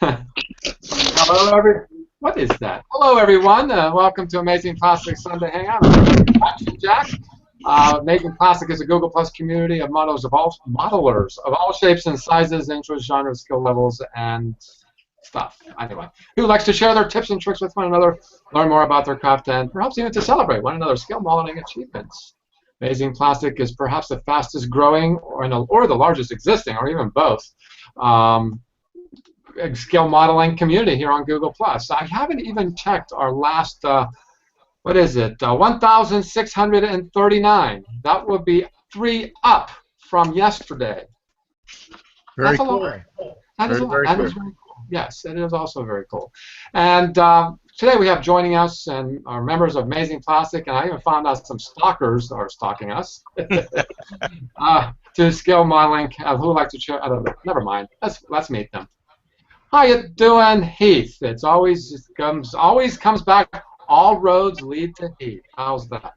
Hello, What is that? Hello, everyone. Welcome to Amazing Plastic Sunday Hangout. I'm Action Jack. Amazing Plastic is a Google Plus community of modelers of all shapes and sizes, interests, genres, skill levels, and stuff. Anyway, who likes to share their tips and tricks with one another, learn more about their craft, and perhaps even to celebrate one another's skill modeling achievements. Amazing Plastic is perhaps the fastest growing or the largest existing, or even both, skill modeling community here on Google+. I haven't even checked our last, what is it, 1,639. That would be 3 up from yesterday. Very cool. That is very cool. Yes, it is also very cool. And today we have joining us and our members of Amazing Plastic, and I even found out some stalkers are stalking us to skill modeling. Who would like to share? Never mind. Let's meet them. How you doing, Heath? It always comes back. All roads lead to Heath. How's that?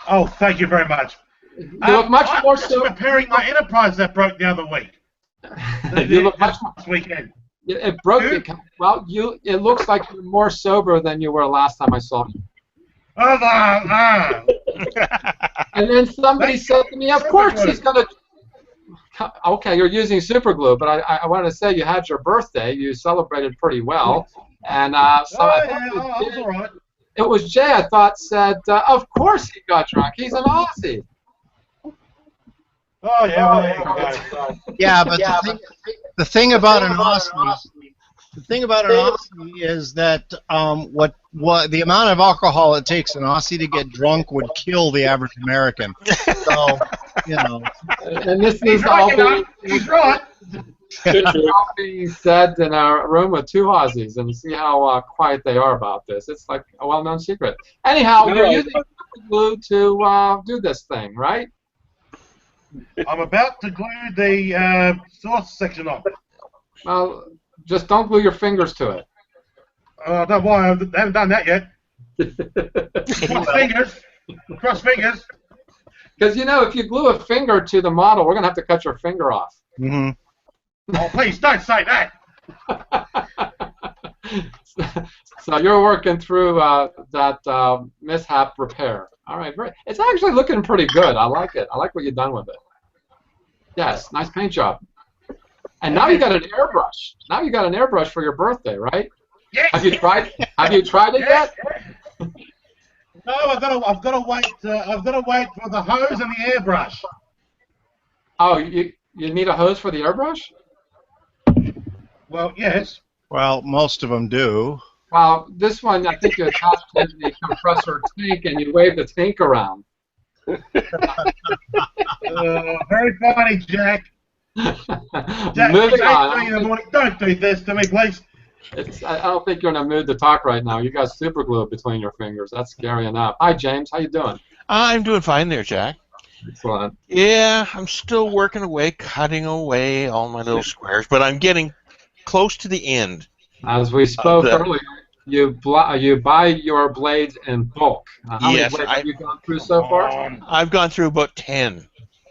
Oh, thank you very much. You look much more so repairing my Enterprise that broke the other week. You look much this weekend. It broke. Well, it looks like you're more sober than you were last time I saw you. And then somebody said to me, "Of course he's gonna." Okay, you're using super glue, but I wanted to say you had your birthday. You celebrated pretty well, and it was Jay. I thought said, "Of course he got drunk. He's an Aussie." Oh yeah, yeah, but the thing about an Aussie, is that what the amount of alcohol it takes an Aussie to get drunk would kill the average American. So, you know. And this is all being said in a room with 2 Aussies, and see how quiet they are about this. It's like a well-known secret. Anyhow, you're using glue to do this thing, right? I'm about to glue the sauce section off. Well, just don't glue your fingers to it. Don't worry, I haven't done that yet. Cross fingers. Because, you know, if you glue a finger to the model, we're going to have to cut your finger off. Mm-hmm. Oh, please, don't say that. So you're working through that mishap repair. All right, it's actually looking pretty good. I like it. I like what you've done with it. Yes, nice paint job. And now you got an airbrush. Now you got an airbrush for your birthday, right? Yes. Have you tried it yet? No, I've got to wait for the hose and the airbrush. Oh, you need a hose for the airbrush? Well, yes. Well, most of them do. Well, this one, I think you attach to the compressor tank and you wave the tank around. Very funny, Jack. Jack, Moving on. in the morning. Don't do this to me, please. I don't think you're in a mood to talk right now. You got super glue between your fingers. That's scary enough. Hi, James. How you doing? I'm doing fine there, Jack. Excellent. Yeah, I'm still working away, cutting away all my little squares, but I'm getting close to the end. As we spoke earlier, you buy your blades in bulk. How many blades have you gone through so far? I've gone through about 10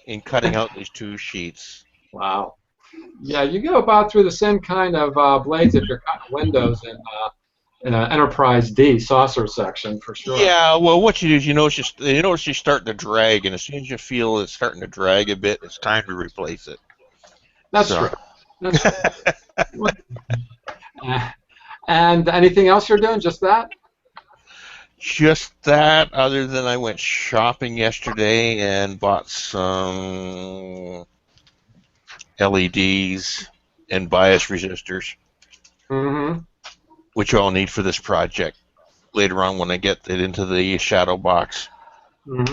in cutting out these 2 sheets. Wow. Yeah, you go about through the same kind of blades if you're cutting windows in an Enterprise D saucer section for sure. Yeah, well, what you do is you notice you're starting to drag, and as soon as you feel it's starting to drag a bit, it's time to replace it. That's true. That's true. And anything else you're doing? Just that? Just that, other than I went shopping yesterday and bought some LEDs and bias resistors, which I'll need for this project later on when I get it into the shadow box. All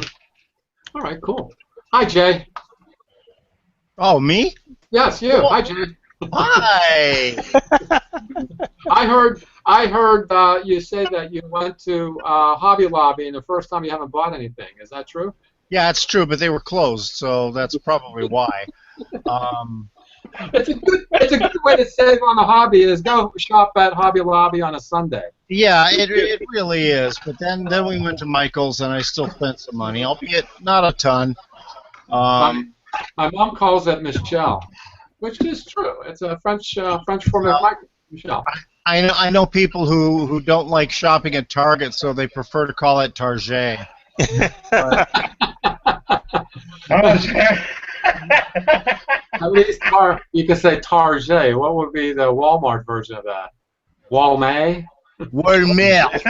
right, cool. Hi, Jay. Oh, me? Yes, you. Hi, Jay. Hi. I heard you say that you went to Hobby Lobby and the first time you haven't bought anything. Is that true? Yeah, it's true, but they were closed, so that's probably why. It's a good way to save on the hobby is go shop at Hobby Lobby on a Sunday. Yeah, it really is. But then we went to Michael's and I still spent some money, albeit not a ton. My mom calls it Michelle. which is true. It's a French form of microwave. Michelle. I know people who don't like shopping at Target, so they prefer to call it Target. But, At least you could say Target. What would be the Walmart version of that? Walmart? Walmart.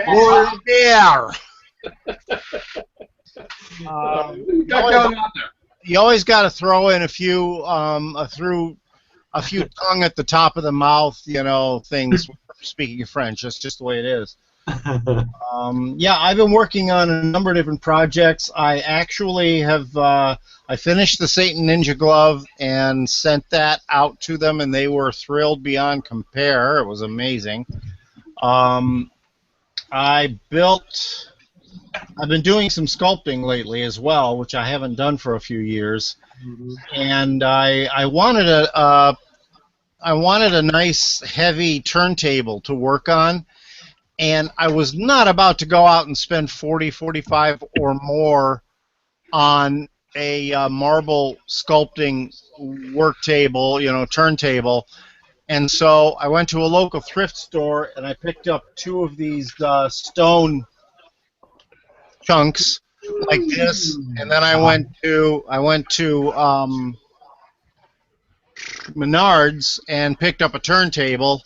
Walmart. What you got going on there? You always got to throw in a few tongue at the top of the mouth, things. Speaking of French, that's just the way it is. Yeah, I've been working on a number of different projects. I actually have I finished the Satan Ninja glove and sent that out to them, and they were thrilled beyond compare. It was amazing. I've been doing some sculpting lately as well, which I haven't done for a few years, and I wanted a nice heavy turntable to work on. And I was not about to go out and spend $40, $45 or more on a marble sculpting work table, turntable. And so I went to a local thrift store and I picked up two of these stone chunks like this. And then I went to Menards and picked up a turntable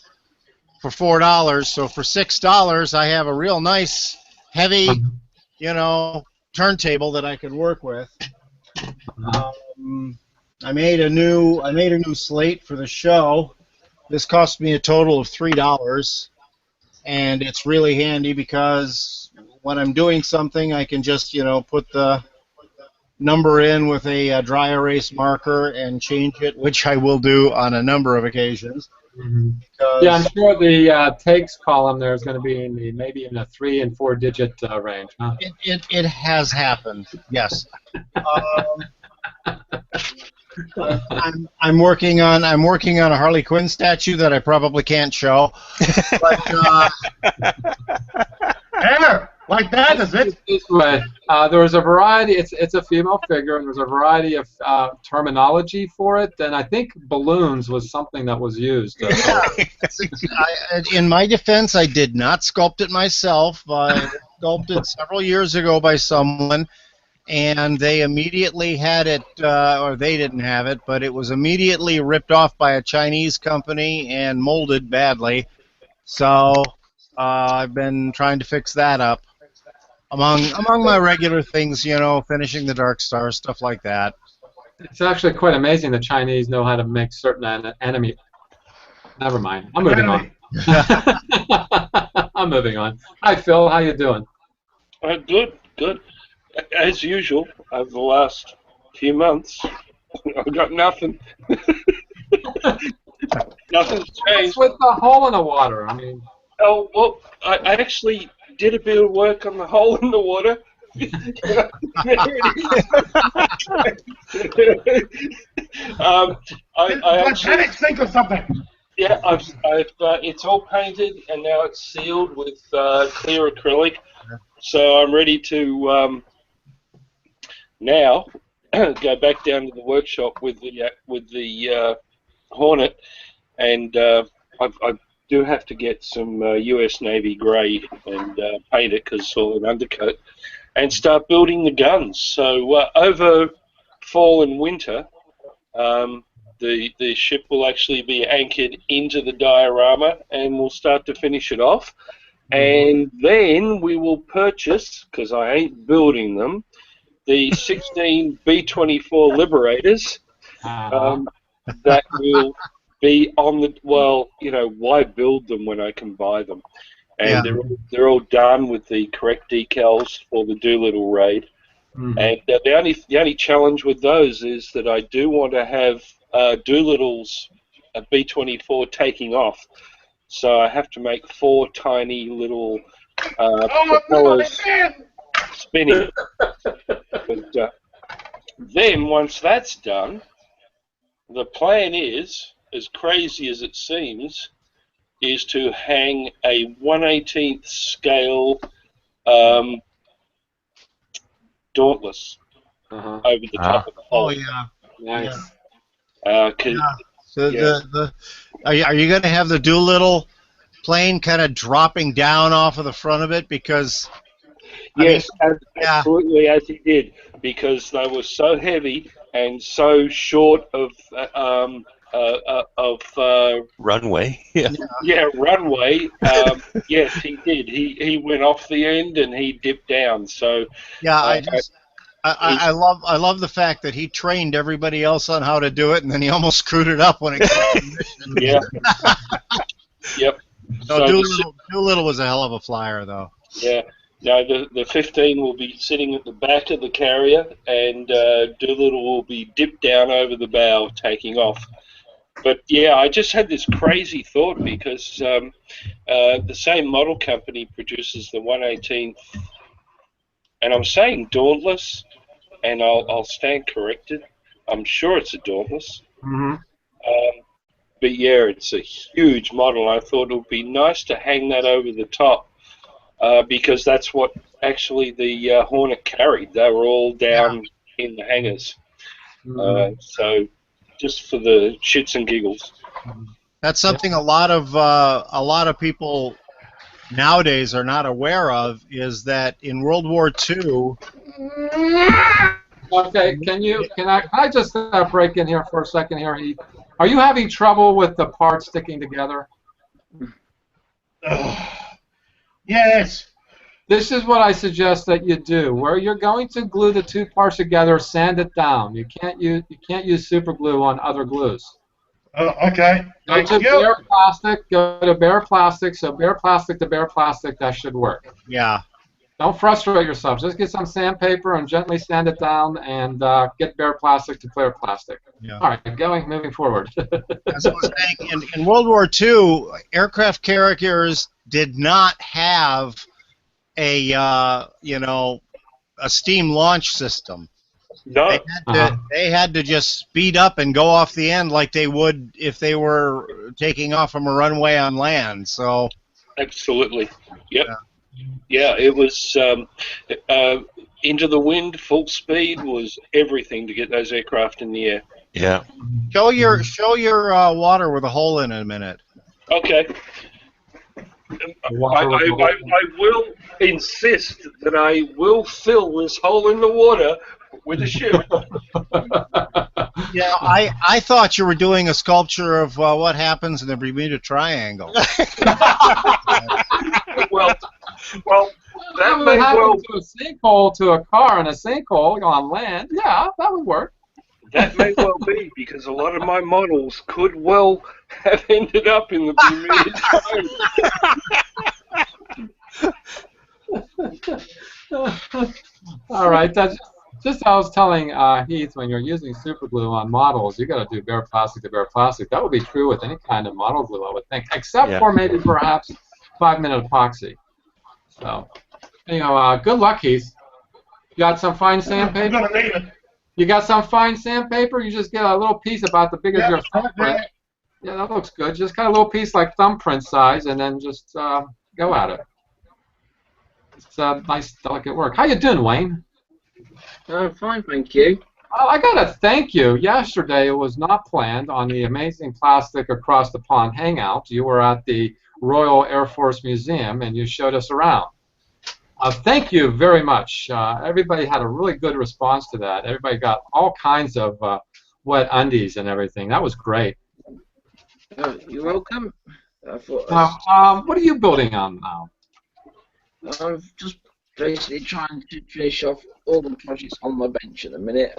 for $4. So for $6, I have a real nice, heavy, turntable that I could work with. I made a new slate for the show. This cost me a total of $3, and it's really handy because when I'm doing something, I can just put the number in with a dry erase marker and change it, which I will do on a number of occasions. Yeah, I'm sure the takes column there is going to be in maybe in a 3- and 4-digit range. Huh? It has happened, yes. I'm working on a Harley Quinn statue that I probably can't show. But like that, is it? This way, there was a variety. It's a female figure, and there's a variety of terminology for it. And I think balloons was something that was used. In my defense, I did not sculpt it myself. I sculpted several years ago by someone, and they immediately had it, or they didn't have it, but it was immediately ripped off by a Chinese company and molded badly. So I've been trying to fix that up. Among my regular things, finishing the Dark Star, stuff like that. It's actually quite amazing the Chinese know how to make certain enemy. Never mind. I'm moving on. I'm moving on. Hi, Phil. How you doing? Good. As usual, over the last few months, I've got nothing. Nothing's changed. What's with the hole in the water? I mean. Oh, well, I actually did a bit of work on the hole in the water. I actually think of something. Yeah, it's all painted and now it's sealed with clear acrylic. So I'm ready to now go back down to the workshop with the Hornet, and I do have to get some US Navy grey and paint it because it's all an undercoat, and start building the guns. So over fall and winter, the ship will actually be anchored into the diorama, and we'll start to finish it off. And then we will purchase, because I ain't building them, the 16 B-24 Liberators that will be on the, well, why build them when I can buy them? And they're all done with the correct decals for the Doolittle raid. And the only challenge with those is that I do want to have Doolittle's B-24 taking off. So I have to make 4 tiny little propellers spinning. But then once that's done, the plan is, as crazy as it seems, is to hang a 1/18 scale Dauntless over the top of the hull. Oh yeah, nice. Yeah. So Yeah. are you going to have the Doolittle plane kind of dropping down off of the front of it? Because I mean, Yes, yeah, absolutely, as he did, because they were so heavy and so short of Runway. Yeah. runway. Yes, he did. He went off the end and he dipped down. So yeah. uh, he, I love the fact that he trained everybody else on how to do it, and then he almost screwed it up when it came to mission. yeah, yep. No, So Doolittle was a hell of a flyer, though. yeah. No, the 15 will be sitting at the back of the carrier, and Doolittle will be dipped down over the bow, taking off. But yeah, I just had this crazy thought because the same model company produces the 118, and I'm saying Dauntless, and I'll stand corrected. I'm sure it's a Dauntless. Mm-hmm. But yeah, it's a huge model. I thought it would be nice to hang that over the top because that's what actually the Hornet carried. They were all down in the hangars. So just for the shits and giggles. That's something a lot of people nowadays are not aware of, is that in World War II. Okay, can I just break in here for a second here, Heath? Are you having trouble with the parts sticking together? Yes. This is what I suggest that you do. Where you're going to glue the two parts together, sand it down. You can't use super glue on other glues. Okay. Go Thank to you. bare plastic. Go to bare plastic. So bare plastic to bare plastic, that should work. Yeah. Don't frustrate yourself. Just get some sandpaper and gently sand it down, and get bare plastic to bare plastic. Yeah. All right, moving forward. As I was saying, in World War II, aircraft carriers did not have a a steam launch system. No. They had to just speed up and go off the end like they would if they were taking off from a runway on land. So Absolutely. Yep. Yeah, it was into the wind, full speed was everything to get those aircraft in the air. Yeah. show your water with a hole in it a minute. Okay. I will insist that I will fill this hole in the water with a ship. Yeah, I thought you were doing a sculpture of what happens in the Bermuda Triangle. well, that would may happen well to a sinkhole to a car in a sinkhole on land. Yeah, that would work. That may well be, because a lot of my models could well have ended up in the Bermuda Triangle. All right, that's just I was telling Heath, when you're using super glue on models, you got to do bare plastic to bare plastic. That would be true with any kind of model glue, I would think, except for maybe perhaps 5-minute epoxy. So, anyhow, good luck, Heath. You got some fine sandpaper? I'm gonna need it. You got some fine sandpaper? You just get a little piece about the big as your thumbprint. Yeah, that looks good. Just got a little piece like thumbprint size, and then just go at it. It's nice, delicate work. How you doing, Wayne? Fine, thank you. I got to thank you. Yesterday, it was not planned, on the Amazing Plastic Across the Pond Hangout. You were at the Royal Air Force Museum, and you showed us around. Thank you very much. Everybody had a really good response to that. Everybody got all kinds of wet undies and everything. That was great. You're welcome. What are you building on now? I'm just basically trying to finish off all the projects on my bench at the minute.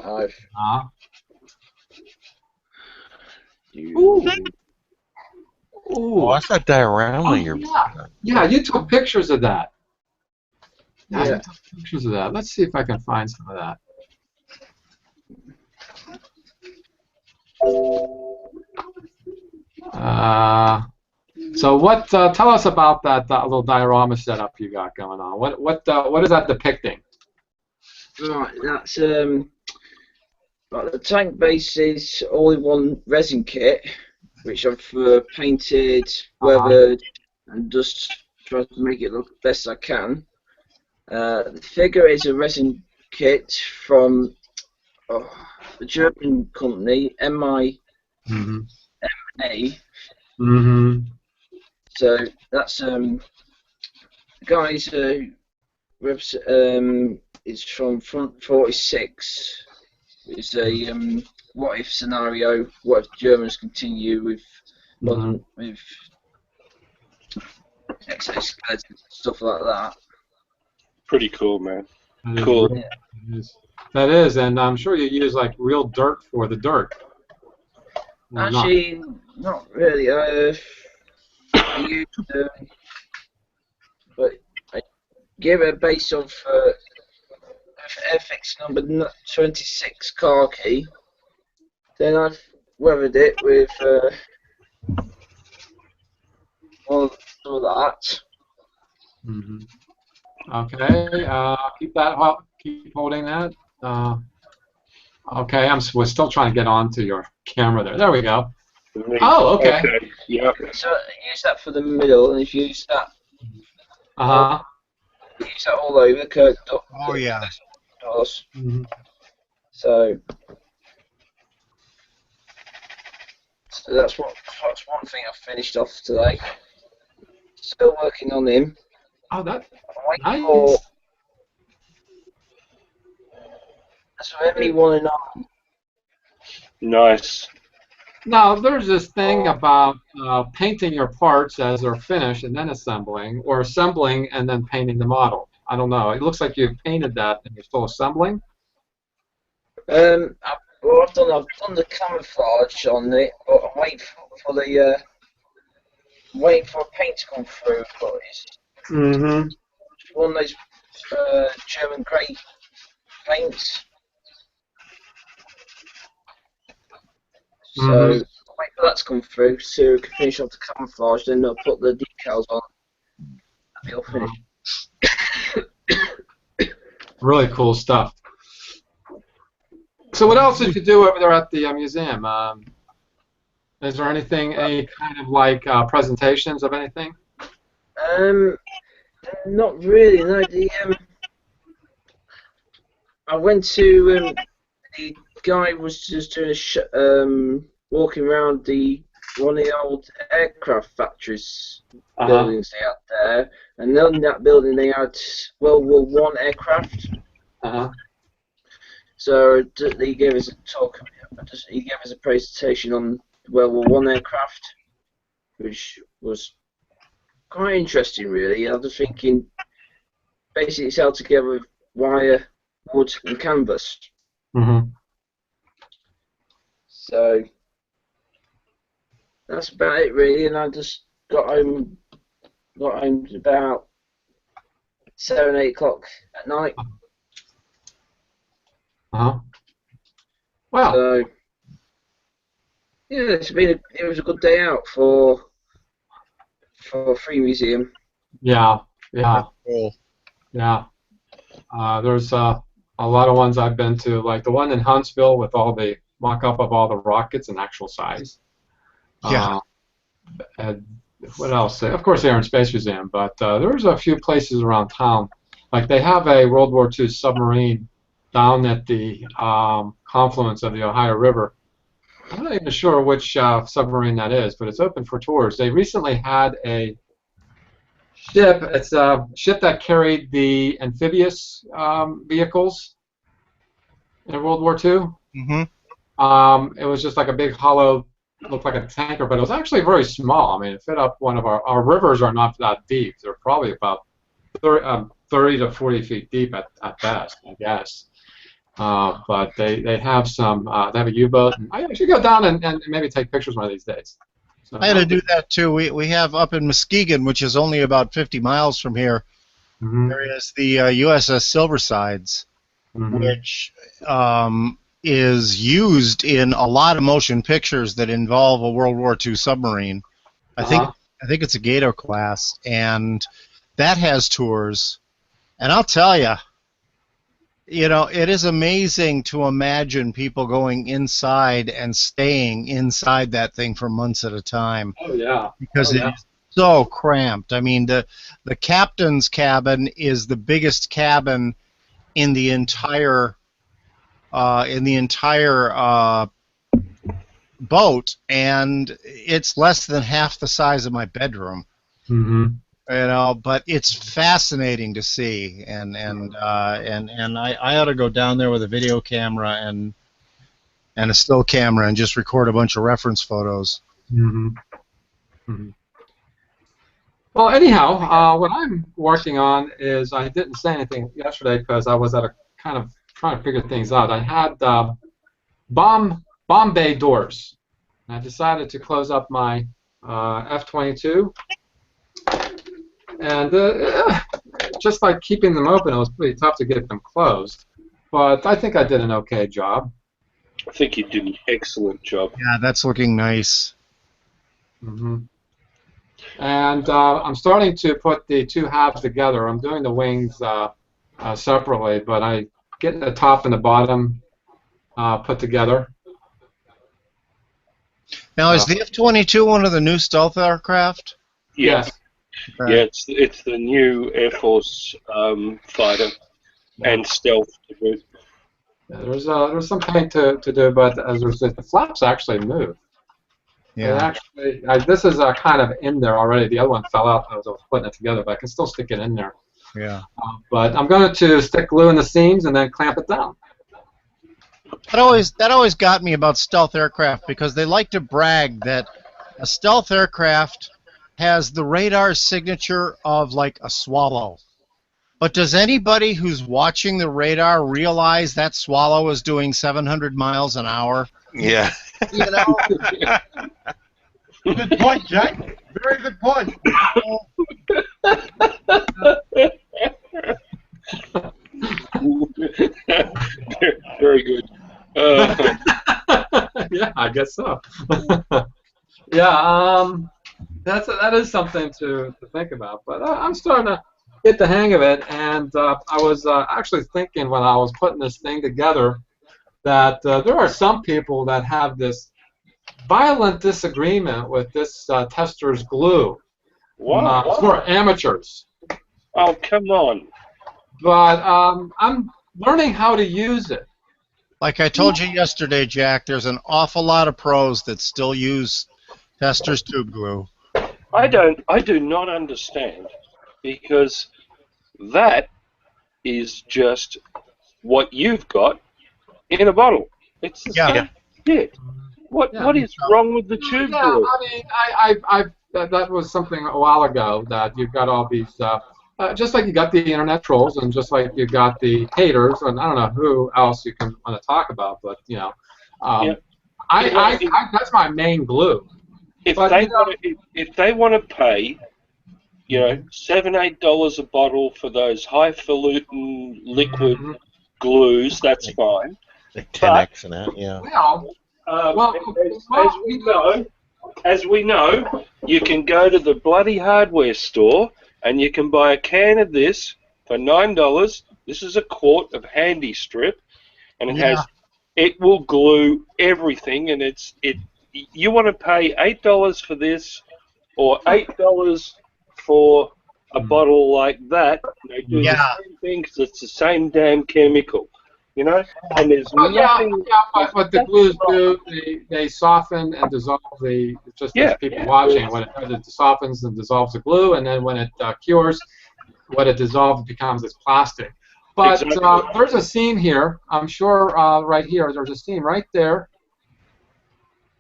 Ooh. Oh, that's that diorama you're. Yeah, you took pictures of that. Yeah, Yeah. you took pictures of that. Let's see if I can find some of that. So what? Tell us about that little diorama setup you got going on. What is that depicting? Right, that's like the tank base is all-in-one resin kit, which I've painted, weathered, and just tried to make it look best I can. The figure is a resin kit from the German company Mm-hmm. A. Mm-hmm. So that's guys. It's from Front 46. It's a what if scenario. What if Germans continue with with exoskeletons, stuff like that. Pretty cool, man. That is Cool. real- That is, and I'm sure you use like real dirt for the dirt. Or not. Actually, not really. I used, but I gave it a base of FX number 26 khaki. Then I've weathered it with all of that. Mm-hmm. Okay. Keep that. Keep holding that. Okay. We're still trying to get onto your camera there. There we go. Oh, okay. Yeah. So use that for the middle, and if you use that, Uh huh. use that all over. Oh yeah. Mm-hmm. So that's one thing I've finished off today. Still working on him. Oh, that Waiting nice. for that's for everyone and all. Nice. Now, there's this thing about painting your parts as they're finished and then assembling, or assembling and then painting the model. I don't know. It looks like you've painted that and you're still assembling. I've done the camouflage on it, but I'm waiting for the waiting for paint to come through. But it's Mm-hmm. one of those German grey paints. So wait for that to come through, so we can finish off the camouflage. Then I'll put the decals on. And it'll finish. Really cool stuff. So what else did you do over there at the museum? Is there anything, any kind of like presentations of anything? Not really. No, I went to the guy was just doing walking around one of the old aircraft factories buildings they had there, and in that building they had World War One aircraft. So he gave us a talk. He gave us a presentation on World War One aircraft, which was quite interesting, really. I was thinking, basically, it's held together with wire, wood, and canvas. So that's about it, really. And I just got home about 7, 8 o'clock at night. Wow. So yeah, it was a good day out for a free museum. Yeah. Yeah. Cool. Yeah. There's a lot of ones I've been to, like the one in Huntsville with all the mock-up of all the rockets in actual size. Yeah. And what else? Of course, the Air and Space Museum, but there's a few places around town. Like they have a World War II submarine down at the confluence of the Ohio River. I'm not even sure which submarine that is, but it's open for tours. They recently had a ship. It's a ship that carried the amphibious vehicles in World War II. It was just like a big hollow, looked like a tanker, but it was actually very small. I mean, it fit up one of our rivers are not that deep. They're probably about 30 to 40 feet deep at best, I guess. But they have some. They have a U-boat. I should go down and maybe take pictures one of these days. So, I had to do that too. We have up in Muskegon, which is only about 50 miles from here. There is the USS Silversides, which is used in a lot of motion pictures that involve a World War II submarine. I think it's a Gator class, and that has tours. And I'll tell you, it is amazing to imagine people going inside and staying inside that thing for months at a time. Oh yeah. Because it is so cramped. I mean, the captain's cabin is the biggest cabin in the entire boat, and it's less than half the size of my bedroom. Mm-hmm. You know, but it's fascinating to see, and I ought to go down there with a video camera and a still camera and just record a bunch of reference photos. Mm-hmm. Mm-hmm. Well, anyhow, what I'm working on is I didn't say anything yesterday because I was at a kind of trying to figure things out. I had bomb bay doors. I decided to close up my F-22, and just by keeping them open, it was pretty tough to get them closed. But I think I did an okay job. I think you did an excellent job. Yeah, that's looking nice. Mm-hmm. And I'm starting to put the two halves together. I'm doing the wings separately, but I get the top and the bottom put together. Now, is the F-22 one of the new stealth aircraft? Yeah. Yes. Okay. Yeah, it's the new Air Force fighter and stealth to boot. Yeah, there's some paint to do, but as the flaps actually move. Yeah. Actually, this is kind of in there already. The other one fell out as I was putting it together, but I can still stick it in there. Yeah. But I'm going to stick glue in the seams and then clamp it down. That always got me about stealth aircraft, because they like to brag that a stealth aircraft has the radar signature of like a swallow. But does anybody who's watching the radar realize that swallow is doing 700 miles an hour? Yeah. You know? Good point, Jack. Very good point. Very good. Yeah, I guess so. Yeah, that is something to think about. But I'm starting to get the hang of it, and I was actually thinking when I was putting this thing together that there are some people that have this violent disagreement with this tester's glue. What? For amateurs. Oh, come on. But I'm learning how to use it. Like I told you yesterday, Jack, there's an awful lot of pros that still use tester's tube glue. I do not understand, because that is just what you've got in a bottle. It's the Yeah. same shit. What is wrong with the tube Yeah, glue? I mean, that was something a while ago that you've got all these, just like you got the internet trolls, and just like you got the haters, and I don't know who else you can want to talk about, but you know, that's my main glue. If But, they want to pay, $7-8 a bottle for those highfalutin liquid glues, that's fine. Like 10x and that, yeah. As we know, you can go to the bloody hardware store and you can buy a can of this for $9. This is a quart of Handy Strip, and it will glue everything. And you want to pay $8 for this, or $8 for a bottle like that. They do the same thing because it's the same damn chemical. And there's nothing. Yeah, but the glues do, they soften and dissolve as people watching. When it softens and dissolves the glue, and then when it cures, what it dissolves becomes this plastic. But Exactly. There's a seam here. I'm sure right here, there's a seam right there.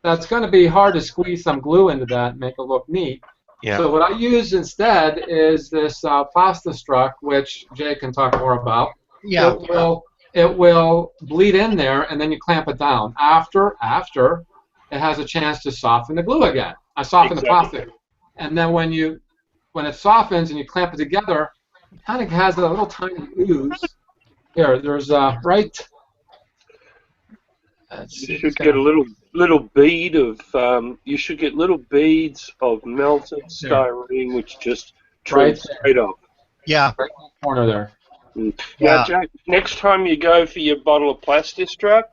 That's going to be hard to squeeze some glue into that and make it look neat. Yeah. So what I use instead is this Plastistruck, which Jay can talk more about. Yeah. It will bleed in there, and then you clamp it down. After it has a chance to soften the glue again. I soften the plastic, and then when it softens and you clamp it together, it kind of has a little tiny ooze. Here, there's right. You should get a little bead of. You should get little beads of melted styrene, which just trills straight up. Yeah. Right in the corner there. Now, Jack, next time you go for your bottle of Plastistruck,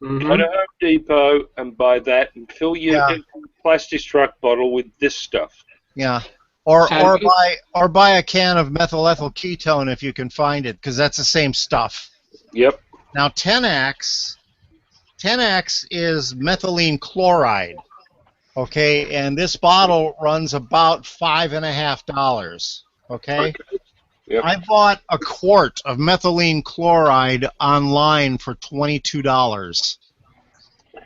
go to Home Depot and buy that, and fill your Plastistruck bottle with this stuff. Yeah. Or buy a can of methyl ethyl ketone if you can find it, because that's the same stuff. Yep. Now, Tenax 10X is methylene chloride. Okay, and this bottle runs about $5.50. Okay. Yep. I bought a quart of methylene chloride online for $22.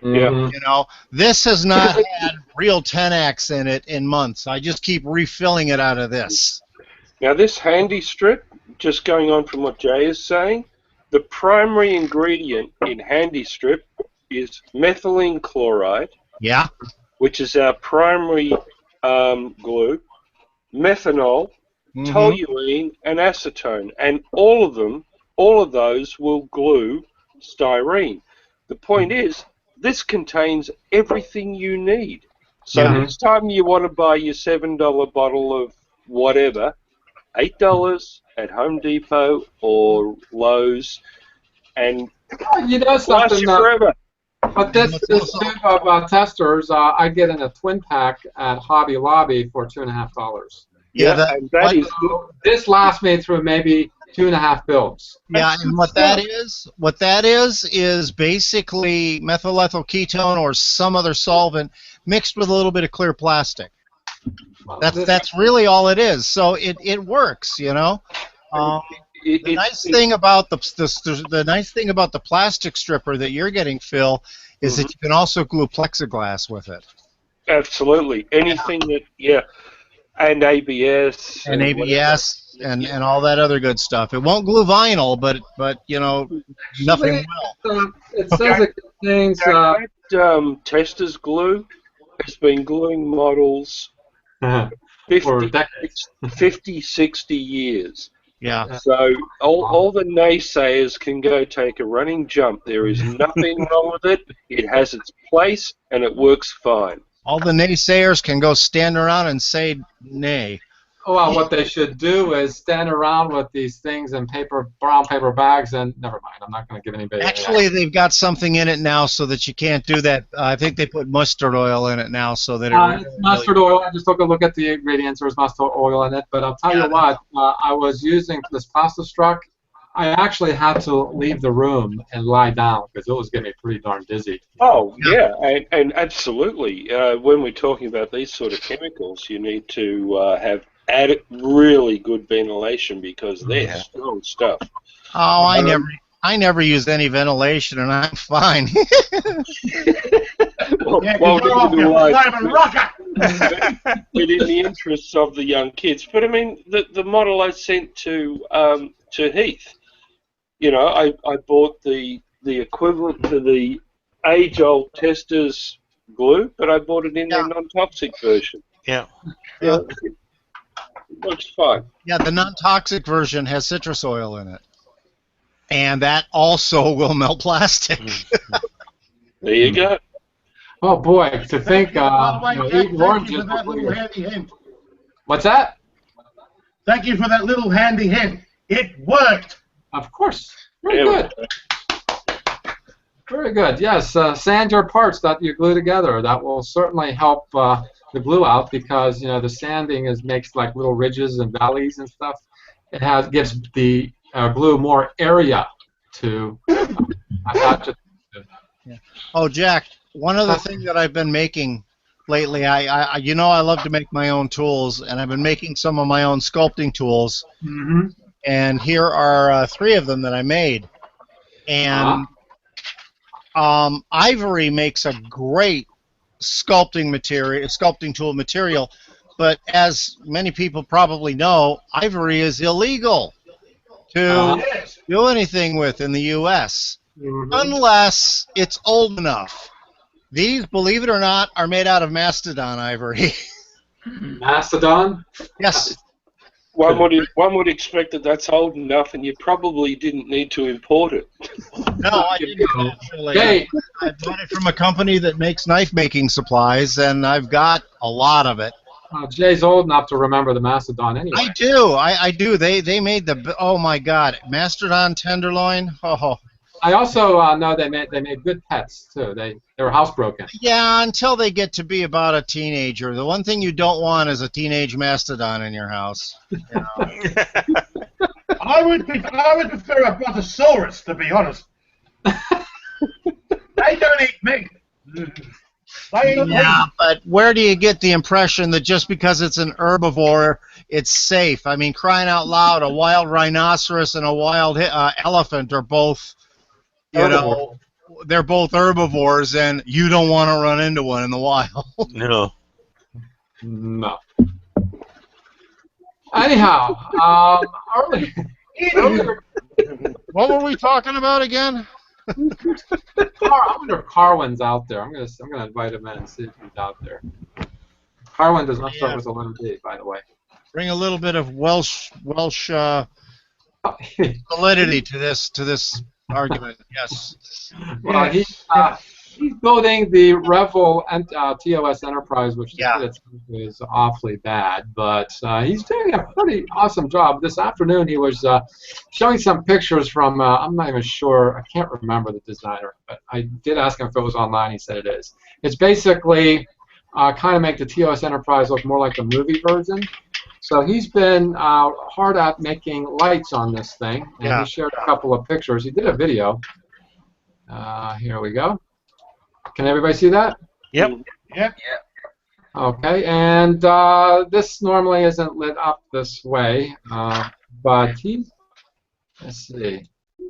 Mhm. You know, this has not had real 10X in it in months. I just keep refilling it out of this. Now, this handy strip, just going on from what Jay is saying, the primary ingredient in handy strip is methylene chloride, Yeah. which is our primary glue, methanol, Mhm. toluene, and acetone, and all of those will glue styrene. The point is, this contains everything you need. So Yeah. next time you want to buy your $7 bottle of whatever, $8 at Home Depot or Lowe's, and You know lasts something, you forever. but this tube of testers, I get in a twin pack at Hobby Lobby for $2.50. Yeah, and that is good. So this lasts me through maybe 2.5 builds. Yeah, and what that is basically methyl ethyl ketone or some other solvent mixed with a little bit of clear plastic. That's really all it is. So it works, you know. The nice thing about the nice thing about the plastic stripper that you're getting, Phil, is that you can also glue plexiglass with it. Absolutely. Anything that, and ABS. And ABS and all that other good stuff. It won't glue vinyl, but you know, nothing will. It says it contains. That tester's glue has been gluing models For decades. 50, 60 years. Yeah. So all the naysayers can go take a running jump. There is nothing wrong with it. It has its place, and it works fine. All the naysayers can go stand around and say nay. Well, what they should do is stand around with these things in brown paper bags, and never mind. I'm not going to give anybody. Actually, they've got something in it now so that you can't do that. I think they put mustard oil in it now so that it's mustard oil. I just took a look at the ingredients. There's mustard oil in it, but I'll tell you what. I was using this Plastistruck. I actually had to leave the room and lie down because it was getting me pretty darn dizzy. Oh, yeah, and absolutely. When we're talking about these sort of chemicals, you need to have really good ventilation because they're strong stuff. Oh, I never used any ventilation, and I'm fine. Well, but in the interests of the young kids. But I mean, the model I sent to Heath, you know, I bought the equivalent to the age-old testers glue, but I bought it in their non-toxic version. Yeah. It works fine. Yeah, the non-toxic version has citrus oil in it, and that also will melt plastic. There you go. Oh boy, to think Thank eating you oranges. for that little handy hint. What's that? Thank you for that little handy hint. It worked. Of course. Very good. Very good. Yes, sand your parts that you glue together. That will certainly help the glue out because the sanding makes like little ridges and valleys and stuff. It gives the glue more area to attach it to. Yeah. Oh, Jack, one other thing that I've been making lately, I love to make my own tools, and I've been making some of my own sculpting tools. Mm-hmm. And here are 3 of them that I made. And ivory makes a great sculpting tool material, but as many people probably know, ivory is illegal to do anything with in the U.S. Unless it's old enough. These, believe it or not, are made out of mastodon ivory. Mastodon? Yes. One would expect that that's old enough, and you probably didn't need to import it. No, I didn't actually. Hey. I bought it from a company that makes knife-making supplies, and I've got a lot of it. Jay's old enough to remember the Mastodon anyway. I do. I do. They made oh my God, Mastodon tenderloin. Oh. I also know they made good pets too. They were housebroken. Yeah, until they get to be about a teenager. The one thing you don't want is a teenage mastodon in your house. You know? I would prefer a brontosaurus, to be honest. They don't eat meat. They eat Yeah, but where do you get the impression that just because it's an herbivore, it's safe? I mean, crying out loud, a wild rhinoceros and a wild elephant are both, they're both herbivores, and you don't want to run into one in the wild. No. No. Anyhow, earlier, What were we talking about again? I wonder if Carwin's out there. I'm gonna invite him in and see if he's out there. Carwin does not start with a letter D, by the way. Bring a little bit of Welsh validity to this argument. Yes. Well, he's building the Revel TOS Enterprise, which is awfully bad, but he's doing a pretty awesome job. This afternoon he was showing some pictures from, I'm not even sure, I can't remember the designer, but I did ask him if it was online. He said it is. It's basically kind of make the TOS Enterprise look more like the movie version. So he's been hard at making lights on this thing, and he shared a couple of pictures. He did a video. Here we go. Can everybody see that? Yep. Yep. Okay, and this normally isn't lit up this way, but let's see.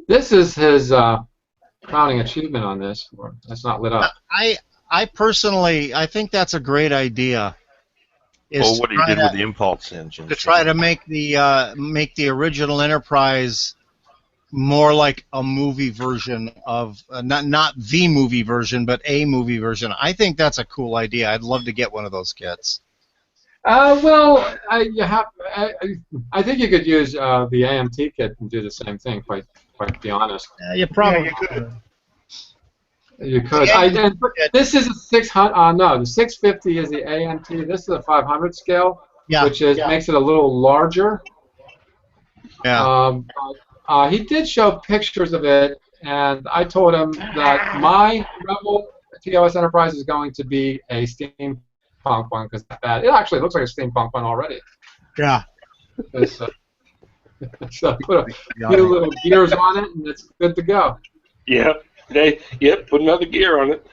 This is his crowning achievement on this. It's not lit up. I personally, I think that's a great idea. Well, what he did with the impulse engine. To try to make the original Enterprise more like a movie version of not the movie version, but a movie version. I think that's a cool idea. I'd love to get one of those kits. Well, I think you could use the AMT kit and do the same thing. Quite to be honest. You probably you could. You could. This is a 600. No, the 650 is the AMT. This is a 500 scale, which makes it a little larger. Yeah. He did show pictures of it, and I told him that my Rebel TOS Enterprise is going to be a steampunk one because it actually looks like a steampunk one already. Yeah. So put a few little gears on it, and it's good to go. Yeah. Put another gear on it.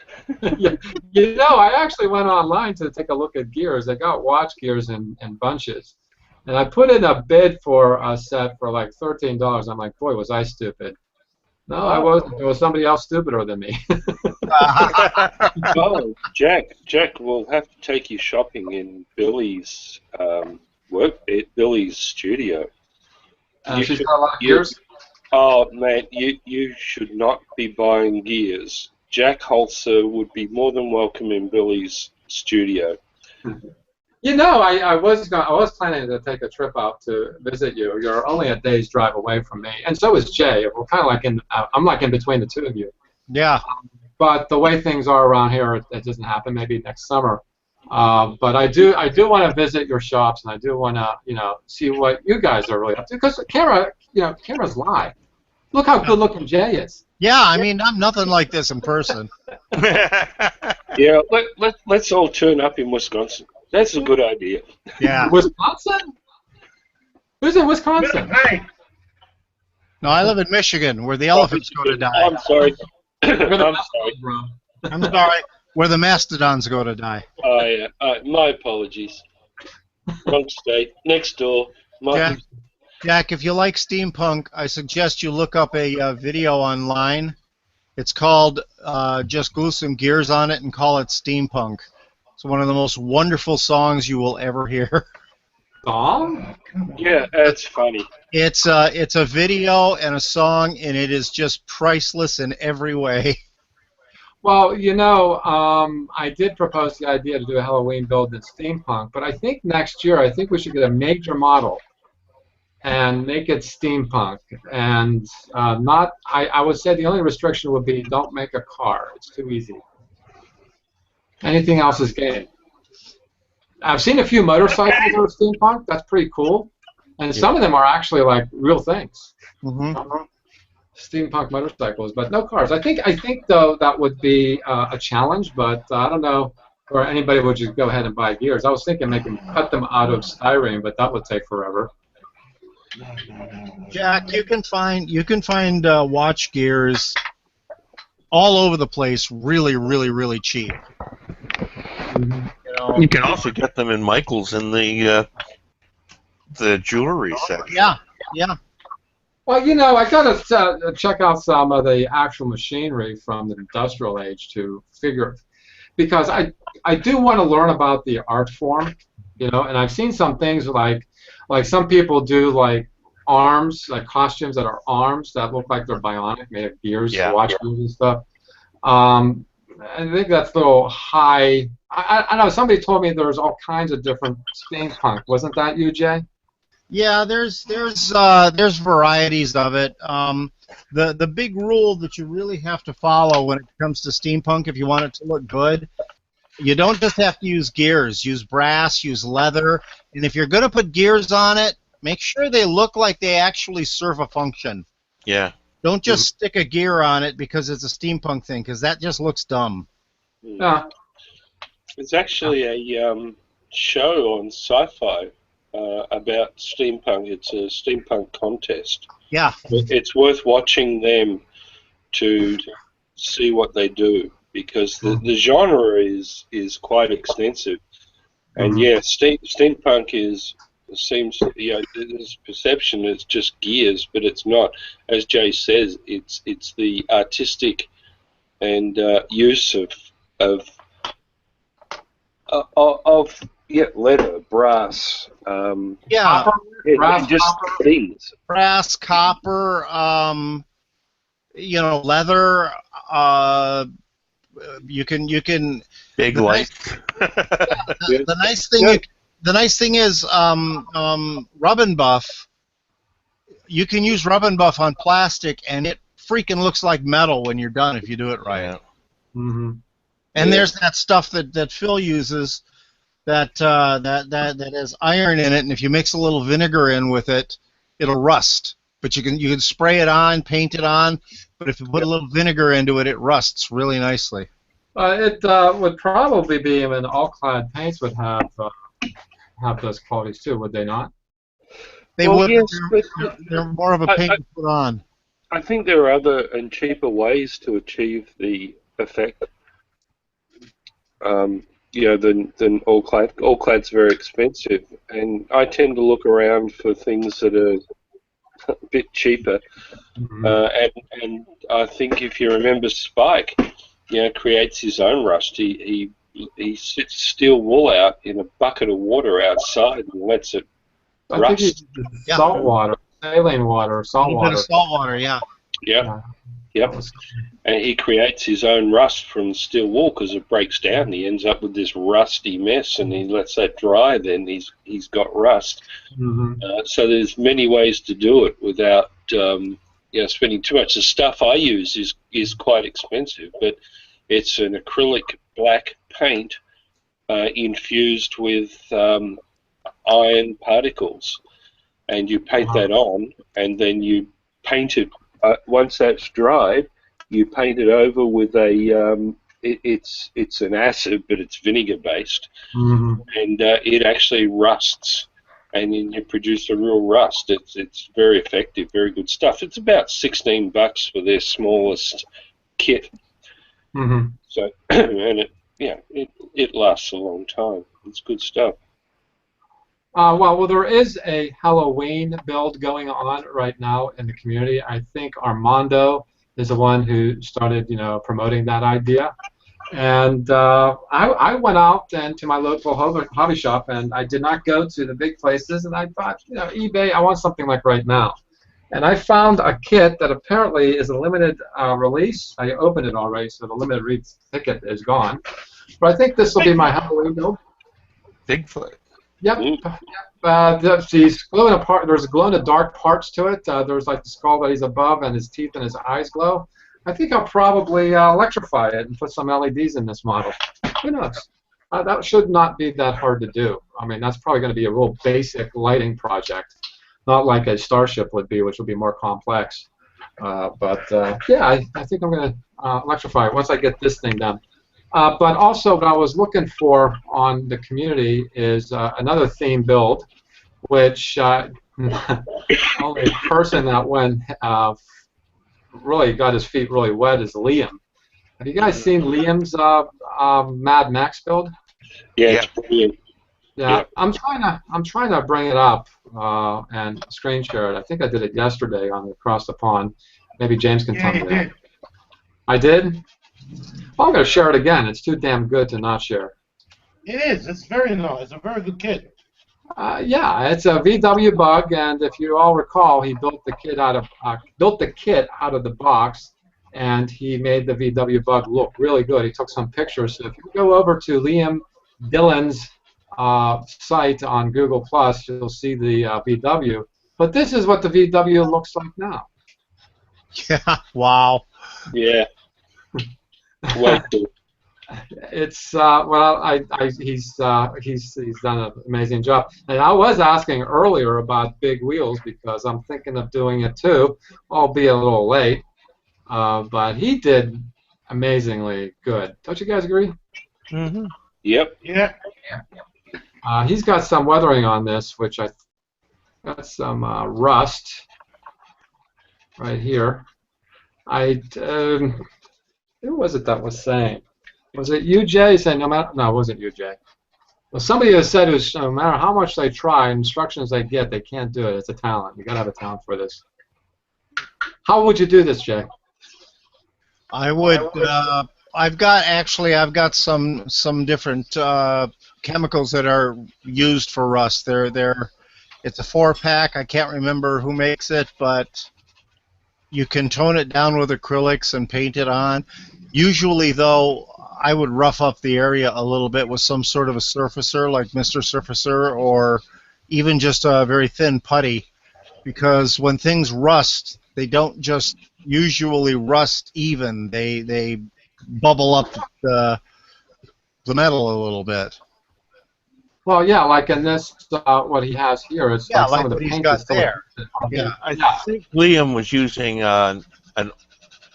Yeah. I actually went online to take a look at gears. They got watch gears in bunches. And I put in a bid for a set for like $13. I'm like, boy, was I stupid. No, I wasn't. It was somebody else stupider than me. Oh, Jack, we'll have to take you shopping in Billy's Billy's studio. She's got a lot of gears? Oh, man, you should not be buying gears. Jack Holzer would be more than welcome in Billy's studio. I was planning to take a trip out to visit you. You're only a day's drive away from me, and so is Jay. We're kind of like I'm like in between the two of you. Yeah. But the way things are around here, it doesn't happen. Maybe next summer. But I do want to visit your shops, and I do want to see what you guys are really up to. Because cameras lie. Look how good looking Jay is. Yeah, I mean, I'm nothing like this in person. Yeah, let's all turn up in Wisconsin. That's a good idea. Yeah. Wisconsin? Who's in Wisconsin? Hey. No, I live in Michigan, where the elephants go to die. I'm sorry. I'm sorry. I'm sorry, where the mastodons go to die. Oh, yeah. My apologies. Wrong state. Next door. Jack, if you like steampunk, I suggest you look up a video online. It's called just glue some gears on it and call it steampunk. It's one of the most wonderful songs you will ever hear. Song? Yeah, that's funny. It's a video and a song, and it is just priceless in every way. Well, I did propose the idea to do a Halloween build in steampunk, but I think next year, we should get a major model and make it steampunk. And I would say the only restriction would be don't make a car. It's too easy. Anything else is game. I've seen a few motorcycles that are steampunk. That's pretty cool. And some of them are actually like real things. Mm-hmm. Steampunk motorcycles, but no cars. I think though that would be a challenge, but I don't know, or anybody would just go ahead and buy gears. I was thinking they can cut them out of styrene, but that would take forever. Jack, you can find watch gears all over the place, really, really, really cheap. Mhm. You know? You can also get them in Michael's in the jewelry section. Yeah, yeah. Well, you know, I got to check out some of the actual machinery from the industrial age to figure, because I do want to learn about the art form, you know, and I've seen some things like some people do like arms, like costumes that are arms that look like they're bionic, made of gears, Yeah. watch gears and stuff. Um, I think that's a little high. I know somebody told me there's all kinds of different steampunk. Wasn't that you, Jay? Yeah, there's varieties of it. The big rule that you really have to follow when it comes to steampunk, if you want it to look good, you don't just have to use gears. Use brass, use leather, and if you're going to put gears on it, make sure they look like they actually serve a function. Yeah. Don't just stick a gear on it because it's a steampunk thing, because that just looks dumb. Yeah. There's actually a show on Sci-Fi about steampunk. It's a steampunk contest. Yeah. It's worth watching them to see what they do, because the genre is quite extensive. And yeah, steampunk seems, you know, there's perception it's just gears, but it's not. As Jay says, it's the artistic and use of leather, brass, Yeah. Brass, just copper. things. Brass, copper, leather. You can. Big The lights. The nice thing is rub and buff. You can use rub and buff on plastic, and it freaking looks like metal when you're done if you do it right. Yeah. Mm-hmm. And there's that stuff that Phil uses that has iron in it, and if you mix a little vinegar in with it, it'll rust. But you can spray it on, paint it on, but if you put a little vinegar into it, it rusts really nicely. It would probably be, I mean, all-clad paints would have those qualities too, would they not? They Well, would. yes, They're, but they're more of a paint to put on. I think there are other and cheaper ways to achieve the effect. Than all-clad. All-clad's very expensive, and I tend to look around for things that are a bit cheaper. And I think if you remember Spike, creates his own rust. He sits steel wool out in a bucket of water outside and lets it I think he rust. uses salt water, saline water, A salt little bit water. of salt water, yeah. Yep. And he creates his own rust from steel wool because it breaks down. And he ends up with this rusty mess, and he lets that dry. Then he's got rust. So there's many ways to do it without spending too much. The stuff I use is quite expensive, but it's an acrylic black paint infused with iron particles, and you paint that on, and then you paint it. Once that's dried, you paint it over with a. It's an acid, but it's vinegar based, and it actually rusts, and then you produce a real rust. It's very effective, very good stuff. It's about $16 for their smallest kit. So, and it lasts a long time. It's good stuff. Well, there is a Halloween build going on right now in the community. I think Armando is the one who started, promoting that idea. And I went out to my local hobby shop, and I did not go to the big places. And I thought, eBay, I want something like right now. And I found a kit that apparently is a limited release. I opened it already, so the limited release ticket is gone. But I think this will be my Halloween build. Bigfoot. Yep. He's glowing apart. There's glow-in-the-dark parts to it. There's like the skull that he's above, and his teeth and his eyes glow. I think I'll probably electrify it and put some LEDs in this model. Who knows? That should not be that hard to do. I mean, that's probably going to be a real basic lighting project, not like a starship would be, which would be more complex. Yeah, I think I'm going to electrify it once I get this thing done. But also what I was looking for on the community is another theme build, which only person that really got his feet really wet is Liam. Have you guys seen Liam's Mad Max build? Yeah, it's brilliant. Yeah, Yeah. I'm trying to bring it up and screen share it. I think I did it yesterday on the Across the Pond. Maybe James can tell Yeah, me you that. did. I did? Well, I'm going to share it again. It's too damn good to not share. It is. It's very nice. It's a very good kit. Yeah, it's a VW Bug, and if you all recall, he built the kit out of the box, and he made the VW Bug look really good. He took some pictures. So if you go over to Liam Dillon's site on Google Plus, you'll see the VW. But this is what the VW looks like now. Yeah. Wow. Yeah. Wait till. It's he's done an amazing job. And I was asking earlier about big wheels because I'm thinking of doing it too, albeit a little late. But he did amazingly good. Don't you guys agree? Mm-hmm. Yep. Yeah. He's got some weathering on this, which I got some rust right here. Who was it that was saying? Was it you, Jay? Saying no, it wasn't you, Jay. Well, somebody has said no matter how much they try, instructions they get, they can't do it. It's a talent. You got to have a talent for this. How would you do this, Jay? I would. I've got some different chemicals that are used for rust. It's a 4-pack. I can't remember who makes it, but you can tone it down with acrylics and paint it on. Usually, though, I would rough up the area a little bit with some sort of a surfacer, like Mr. Surfacer, or even just a very thin putty, because when things rust, they don't just usually rust even. They bubble up the metal a little bit. Well, yeah, like in this, what he has here, it's Yeah, like some like of the what he's paint got is still. there. Yeah, I think Liam was using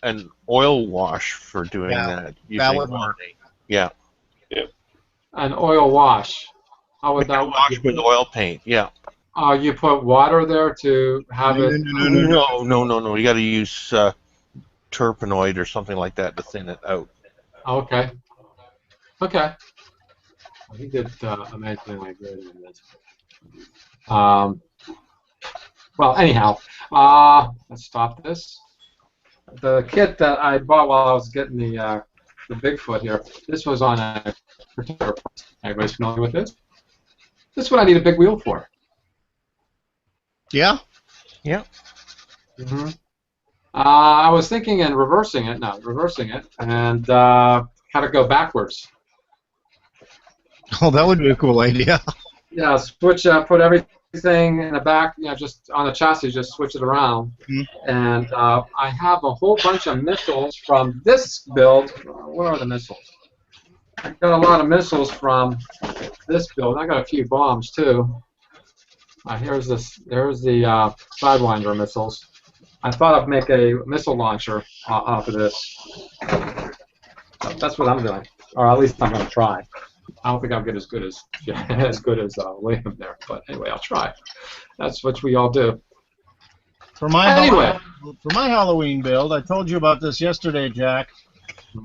an oil wash for doing that. Valid one. Yeah. An oil wash. How would that Wash with oil paint. Yeah. You put water there to have it. No. You got to use terpenoid or something like that to thin it out. Okay. Okay. He did amazingly good in this. Well, anyhow, let's stop this. The kit that I bought while I was getting the Bigfoot here, this was on a particular price. Everybody's familiar with this? This is what I need a big wheel for. Yeah. Yeah. Mm-hmm. I was thinking in reversing it, and have it go backwards. Oh, that would be a cool idea. Yeah, switch, put everything in the back, just on the chassis, just switch it around. Mm-hmm. And I have a whole bunch of missiles from this build. Where are the missiles? I got a lot of missiles from this build. I got a few bombs too. Here's the Sidewinder missiles. I thought I'd make a missile launcher off of this. So that's what I'm doing, or at least I'm going to try. I don't think I'll get as good as William there, but anyway, I'll try. That's what we all do. For my Halloween build, I told you about this yesterday, Jack.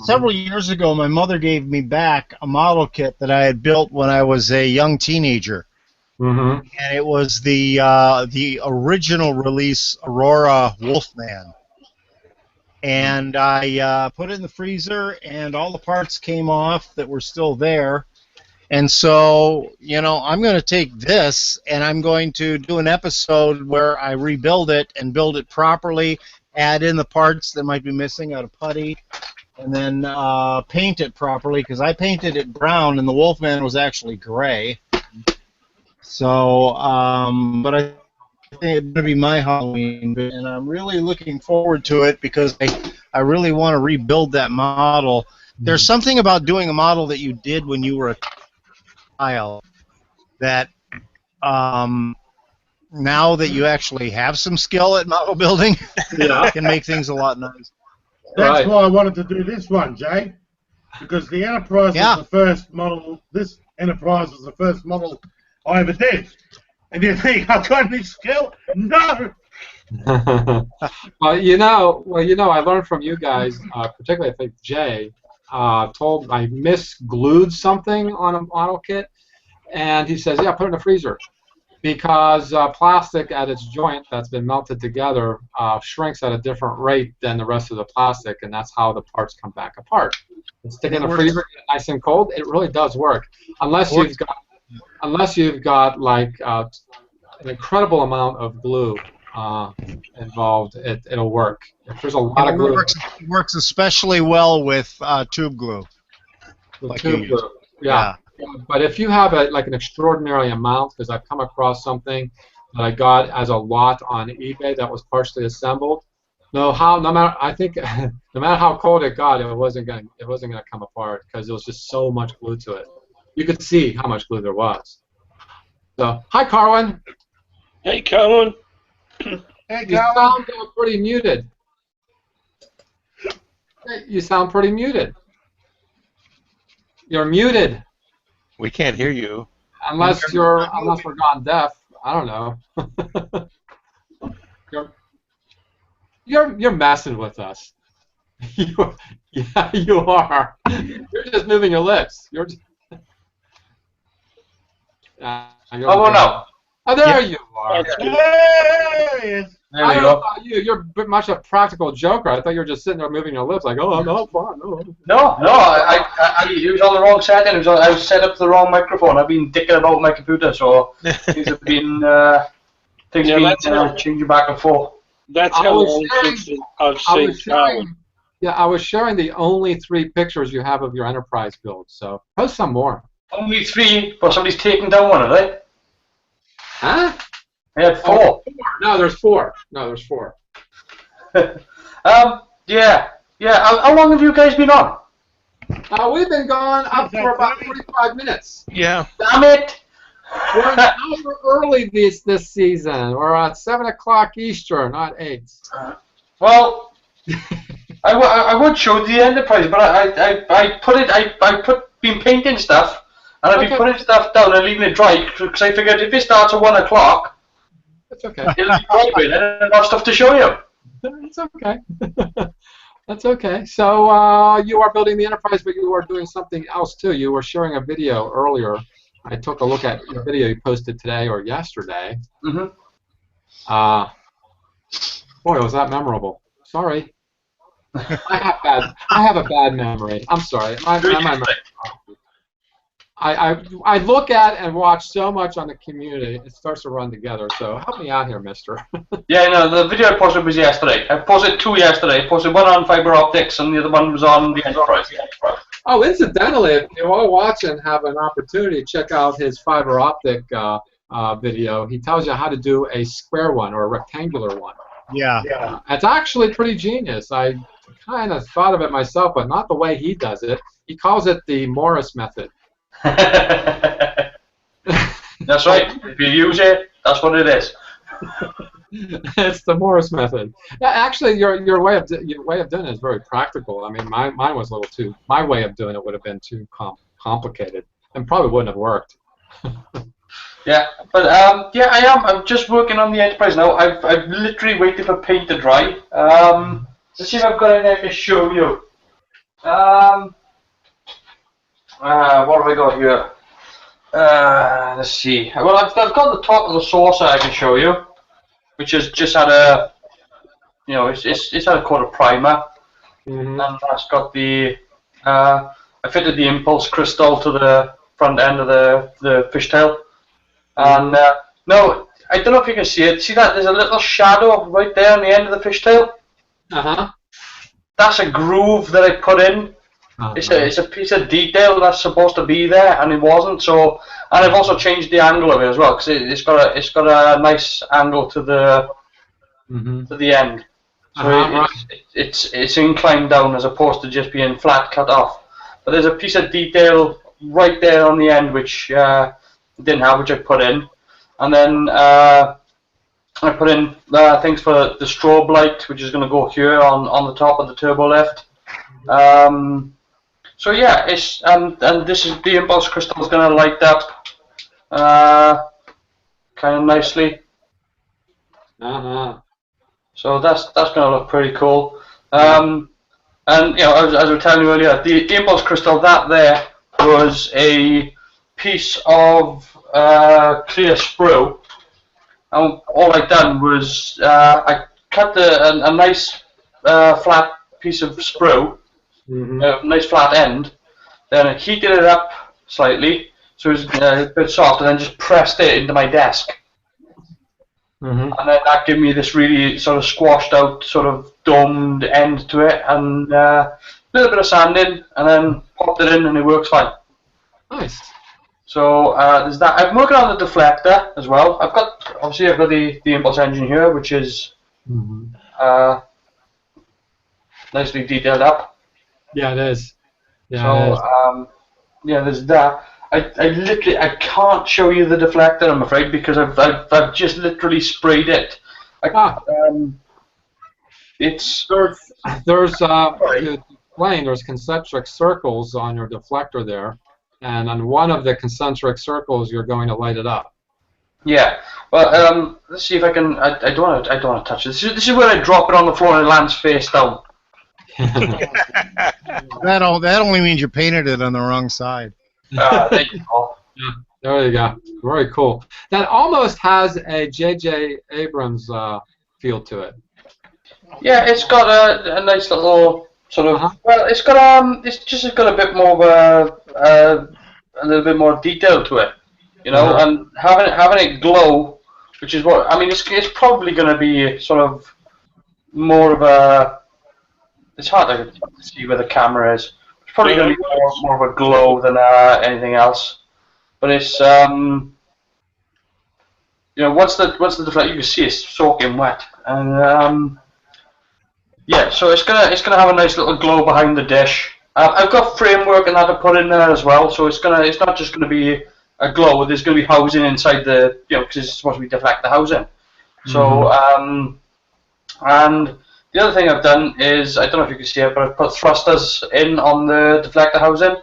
Several years ago, my mother gave me back a model kit that I had built when I was a young teenager. Mm-hmm. And it was the original release Aurora Wolfman. And I put it in the freezer, and all the parts came off that were still there. And so, I'm going to take this, and I'm going to do an episode where I rebuild it and build it properly, add in the parts that might be missing out of putty, and then paint it properly, because I painted it brown, and the Wolfman was actually gray. So, but I think it's going to be my Halloween, and I'm really looking forward to it because I really want to rebuild that model. There's something about doing a model that you did when you were a child that now that you actually have some skill at model building, can make things a lot nicer. That's why I wanted to do this one, Jay, because the Enterprise was the first model. This Enterprise was the first model I ever did. And you think I've got any skill? No. well, I learned from you guys, particularly I think Jay, told I misglued something on a model kit, and he says, yeah, put it in the freezer because plastic at its joint that's been melted together shrinks at a different rate than the rest of the plastic, and that's how the parts come back apart. And stick it in the freezer, get it nice and cold. It really does work, unless you've got like an incredible amount of glue involved. It'll work. If there's a lot of glue, it works especially well with tube glue. Tube glue. Yeah. But if you have like an extraordinary amount, because I've come across something that I got as a lot on eBay that was partially assembled. No matter I think no matter how cold it got, it wasn't gonna come apart because there was just so much glue to it. You could see how much glue there was. So hi, Carwin. Hey, Carwin. Hey, You sound pretty muted. You sound pretty muted. You're muted. We can't hear you. Unless we're gone deaf. I don't know. You're messing with us. Yeah, you are. You're just moving your lips. You're just. Oh no! Oh, there you are. Hey! I don't know about you. You're much a practical joker. I thought you were just sitting there moving your lips like, oh, I'm not fine. No, it was on the wrong setting. I was set up the wrong microphone. I've been dicking about my computer, so things have been changing back and forth. That's how long I've seen Carwin. Yeah, I was sharing the only 3 pictures you have of your enterprise build. So post some more. Only 3, but somebody's taken down one, have they? Huh? I had 4. Oh, no, there's 4. Yeah. How long have you guys been on? We've been gone up for about 45 minutes. Yeah. Damn it! We're an hour early this season. We're at 7 o'clock Eastern, not 8. Well, I would show the Enterprise, but I've been painting stuff, and I've been putting stuff down and leaving it dry because I figured if it starts at 1 o'clock, it's okay. It'll be dry and I'll have stuff to show you. It's okay. That's okay. So you are building the Enterprise, but you are doing something else too. You were sharing a video earlier. I took a look at your video you posted today or yesterday. Mm-hmm. Boy, was that memorable. Sorry. I have a bad memory. I'm sorry. My memory. I look at and watch so much on the community, it starts to run together. So help me out here, mister. Yeah, no, the video I posted was yesterday. I posted 2 yesterday. I posted one on fiber optics and the other one was on the Enterprise. Oh, incidentally, if you all watch and have an opportunity, check out his fiber optic video. He tells you how to do a square one or a rectangular one. Yeah. It's actually pretty genius. I kind of thought of it myself, but not the way he does it. He calls it the Morris method. That's right. If you use it, that's what it is. It's the Morris method. Yeah, actually, your way of doing it is very practical. I mean, mine was a little too. My way of doing it would have been too complicated, and probably wouldn't have worked. Yeah, but yeah, I am. I'm just working on the Enterprise now. I've literally waited for paint to dry. Let's see if I've got anything to show you. What have I got here? Let's see. Well, I've got the top of the saucer I can show you, which has just had a, it's had a coat of primer, and that's got the. I fitted the impulse crystal to the front end of the fishtail, and no, I don't know if you can see it. See that? There's a little shadow right there on the end of the fishtail. That's a groove that I put in. It's a piece of detail that's supposed to be there, and it wasn't. So, and I've also changed the angle of it as well because it's got a nice angle to the end. So it's inclined down as opposed to just being flat cut off. But there's a piece of detail right there on the end which didn't have, which I put in, and then I put in things for the strobe light, which is going to go here on the top of the turbo lift. So yeah, it's and this is the impulse crystal is going to light up kind of nicely. So that's going to look pretty cool. And as I was telling you earlier, the impulse crystal, that there was a piece of clear sprue. And all I done was I cut a nice flat piece of sprue, a nice flat end. Then I heated it up slightly, so it was a bit soft, and then just pressed it into my desk. And then that gave me this really sort of squashed out, sort of domed end to it, and a little bit of sanding, and then popped it in, and it works fine. Nice. So there's that. I'm working on the deflector as well. I've got the impulse engine here, which is nicely detailed up. Yeah, it is. Yeah, so it is. there's that. I can't show you the deflector, I'm afraid, because I've just literally sprayed it. It's there's there's concentric circles on your deflector there, and on one of the concentric circles you're going to light it up. Yeah. Well, let's see if I can. I don't want to touch it. This is where I drop it on the floor and it lands face down. That only means you painted it on the wrong side. There you go. Yeah, there you go. Very cool. That almost has a J.J. Abrams feel to it. Yeah, it's got a nice little sort of. Well, it's got it's got a bit more of a little bit more detail to it, and having it glow, which is what I mean. It's probably going to be sort of more of a. It's hard to see where the camera is. It's probably going to be more of a glow than anything else. But it's once the deflector, you can see it's soaking wet, and yeah, so it's gonna have a nice little glow behind the dish. I've got framework and that to put in there as well, so it's not just gonna be a glow. There's gonna be housing inside the because it's supposed to be deflector housing. So and the other thing I've done is, I don't know if you can see it, but I've put thrusters in on the deflector housing.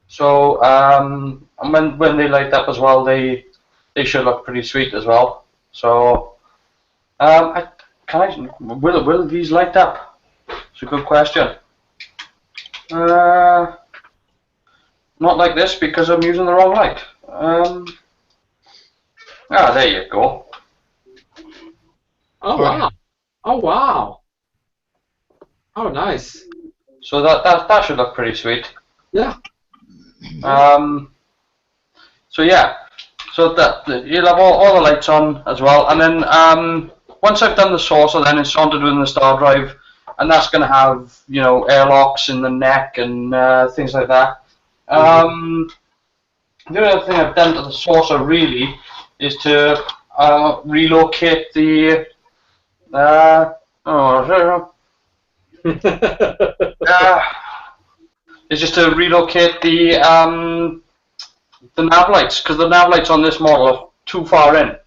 So and when they light up as well, they should look pretty sweet as well. So will these light up? It's a good question. Not like this because I'm using the wrong light. There you go. Oh wow! Oh wow! Oh nice. So that should look pretty sweet. Yeah. So yeah. So that you'll have all the lights on as well, and then once I've done the saucer, then it's on to doing the star drive, and that's going to have airlocks in the neck and things like that. The other thing I've done to the saucer really is to relocate the is just to relocate the nav lights, because the nav lights on this model are too far in.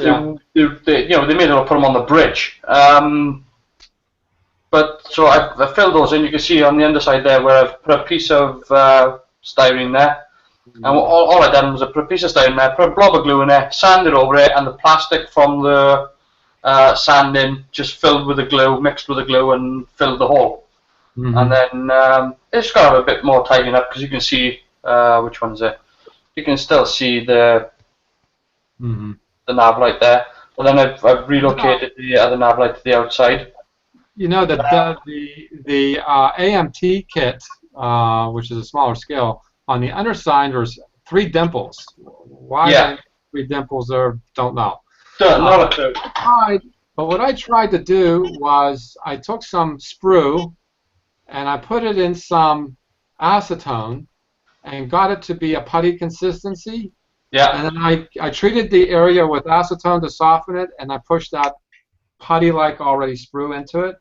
Yeah. They may as well put them on the bridge. But so I filled those in. You can see on the underside there where I've put a piece of styrene there. And all I done was I put a piece of styrene there, put a blob of glue in there, sanded over it, and the plastic from the sanding just filled with the glue, mixed with the glue, and filled the hole. And then it's got to have a bit more tidying up, because you can see which one's it. You can still see the nav light there. Well, then I've relocated the other nav light to the outside. The AMT kit, which is a smaller scale, on the underside there's 3 dimples. Why 3 dimples there? Don't know. Not a clue. But what I tried to do was I took some sprue and I put it in some acetone and got it to be a putty consistency. Yeah. And then I treated the area with acetone to soften it, and I pushed that putty-like already sprue into it.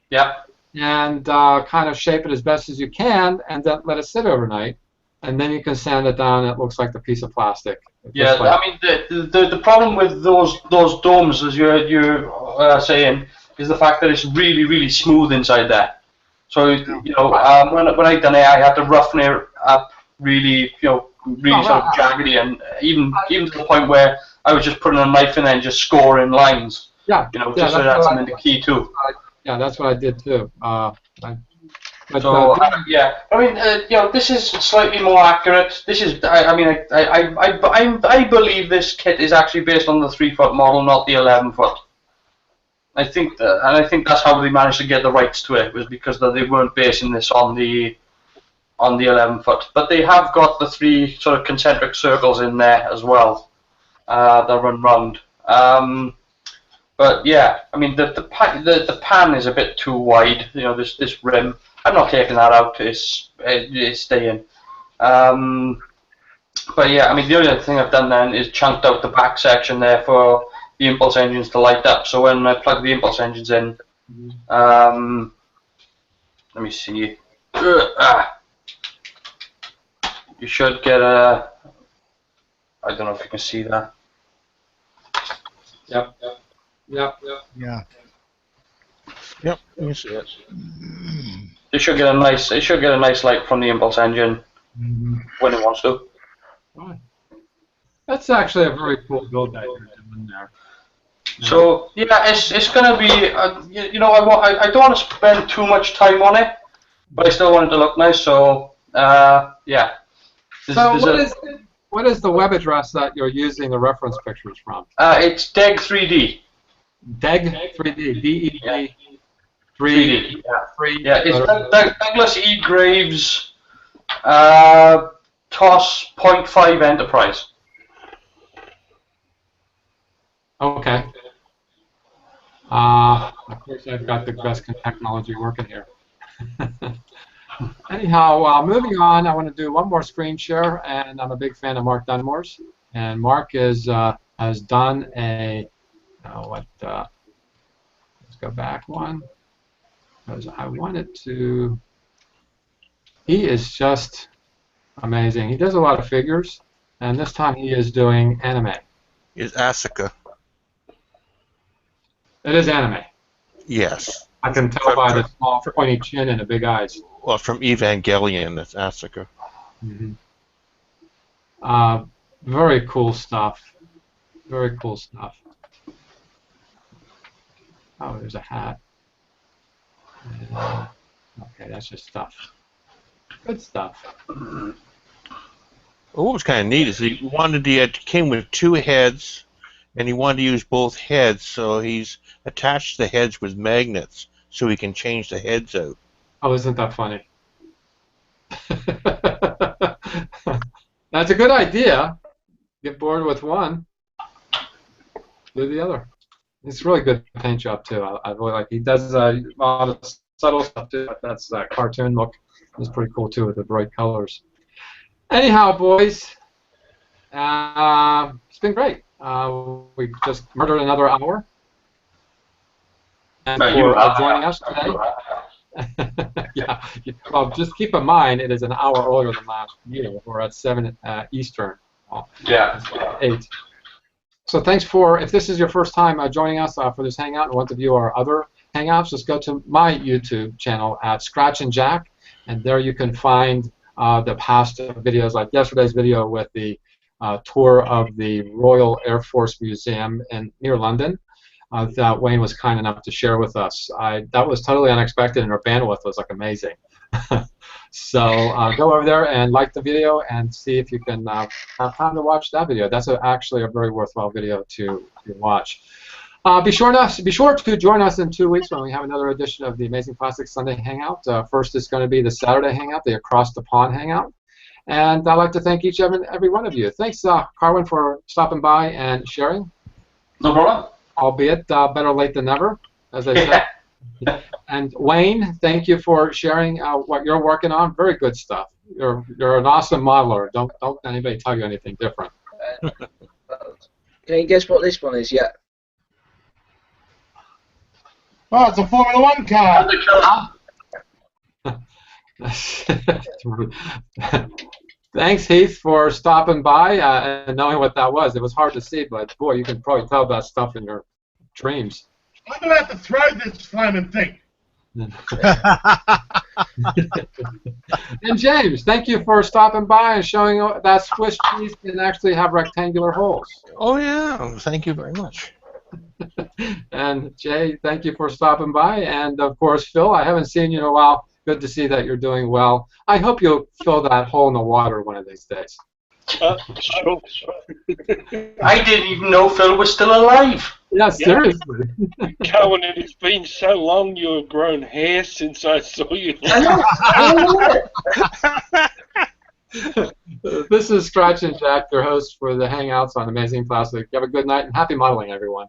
Yeah. And kind of shape it as best as you can, and then let it sit overnight. And then you can sand it down, and it looks like the piece of plastic. Yeah, I mean the problem with those domes, as you're saying, is the fact that it's really, really smooth inside there. So when I done it, I had to roughen it up really, really sort of jaggedy, and even to the point where I was just putting a knife in there and just scoring lines. Yeah. You know, Yeah, just so that's in the key too. Yeah, that's what I did too. Yeah, I mean, you know, this is slightly more accurate. This is, I believe this kit is actually based on the 3-foot model, not the 11-foot. I think, and I think that's how they managed to get the rights to it, was because they weren't basing this on the 11-foot. But they have got the 3 sort of concentric circles in there as well that run round. But yeah, I mean, the pan is a bit too wide. You know, this rim. I'm not taking that out. It's staying. But yeah, I mean, the only other thing I've done then is chunked out the back section there for the impulse engines to light up. So when I plug the impulse engines in, let me see. You should get a. I don't know if you can see that. Yep. Yeah. Yep, you see it. It should get a nice light from the impulse engine when it wants to. Right. That's actually a very cool build that you're doing there. So yeah, it's gonna be. You know, I don't want to spend too much time on it, but I still want it to look nice. So yeah. So what is the web address that you're using the reference pictures from? It's DEG 3D. DEG 3D. D-E-G 3D. Yeah, it's Douglas E. Graves TOS 0.5 Enterprise. Okay. Of course, I've got the best technology working here. Anyhow, moving on, I want to do one more screen share, and I'm a big fan of Mark Dunmore's. And Mark has done a let's go back one, because I wanted to. He is just amazing. He does a lot of figures, and this time he is doing anime. Is Asuka? It is anime. Yes. I can tell by the small pointy chin and the big eyes. Well, from Evangelion, that's Asuka. Mm-hmm. Very cool stuff. Very cool stuff. Oh, there's a hat. Okay, that's just stuff. Good stuff. Well, what was kind of neat is he wanted it came with 2 heads, and he wanted to use both heads, so he's attached the heads with magnets so he can change the heads out. Oh, isn't that funny? That's a good idea. Get bored with one, do the other. It's really good paint job too. I really like. He does a lot of subtle stuff too. That's that cartoon look. It's pretty cool too with the bright colors. Anyhow, boys, it's been great. We just murdered another hour. And for joining us today. Yeah. Well, just keep in mind it is an hour earlier than last year. We're at 7 Eastern. Yeah. 8. So thanks for, if this is your first time joining us for this Hangout and want to view our other Hangouts, just go to my YouTube channel at Scratch and Jack, and there you can find the past videos, like yesterday's video with the tour of the Royal Air Force Museum near London that Wayne was kind enough to share with us. That was totally unexpected, and our bandwidth was like amazing. So go over there and like the video and see if you can have time to watch that video. That's actually a very worthwhile video to watch. Be sure to join us in 2 weeks when we have another edition of the Amazing Plastics Sunday Hangout. First is going to be the Saturday Hangout, the Across the Pond Hangout. And I'd like to thank each and every one of you. Thanks, Carwin, for stopping by and sharing. No problem. Albeit better late than never, as I said. And Wayne, thank you for sharing what you're working on. Very good stuff. You're an awesome modeler. Don't anybody tell you anything different. Can you guess what this one is yet? Oh, it's a Formula 1 car. Thanks, Heath, for stopping by and knowing what that was. It was hard to see, but boy, you can probably tell that stuff in your dreams. I'm going to have to throw this flaming thing. And James, thank you for stopping by and showing that Swiss cheese can actually have rectangular holes. Oh yeah, thank you very much. And Jay, thank you for stopping by. And of course, Phil, I haven't seen you in a while. Good to see that you're doing well. I hope you'll fill that hole in the water one of these days. Sure. I didn't even know Phil was still alive. Yeah, seriously. Cohen, it has been so long you have grown hair since I saw you last. This is Scratch and Jack, your host for the Hangouts on Amazing Plastic. Have a good night and happy modeling, everyone.